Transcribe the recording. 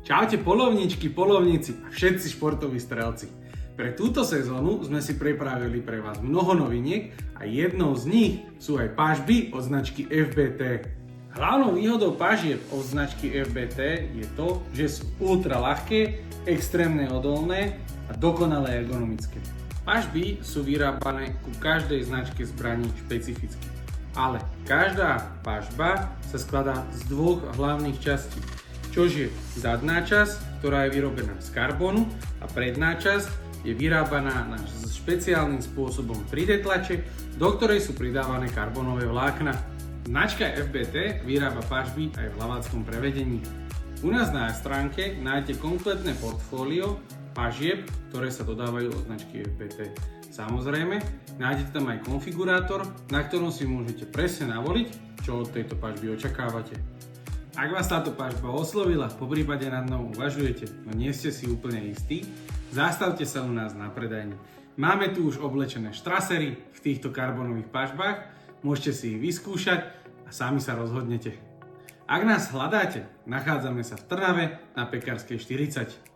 Čaute polovníčky, polovníci a všetci športoví strelci. Pre túto sezónu sme si pripravili pre vás mnoho noviniek a jednou z nich sú aj pažby od značky FBT. Hlavnou výhodou pažieb od značky FBT je to, že sú ultra ľahké, extrémne odolné a dokonale ergonomické. Pažby sú vyrábané ku každej značke zbraní špecificky, ale každá pažba sa skladá z dvoch hlavných častí, čož je zadná časť, ktorá je vyrobená z karbónu a predná časť je vyrábaná na špeciálnym spôsobom 3D tlače, do ktorej sú pridávané karbónové vlákna. Značka FBT vyrába pažby aj v hlaváckom prevedení. U nás na stránke nájdete kompletné portfólio pažieb, ktoré sa dodávajú od značky FBT. Samozrejme, nájdete tam aj konfigurátor, na ktorom si môžete presne navoliť, čo od tejto pažby očakávate. Ak vás táto pažba oslovila, poprípade nad ňou uvažujete, no nie ste si úplne istí, zastavte sa u nás na predajni. Máme tu už oblečené štrasery v týchto karbónových pažbách, môžete si ich vyskúšať a sami sa rozhodnete. Ak nás hľadáte, nachádzame sa v Trnave na Pekárskej 40.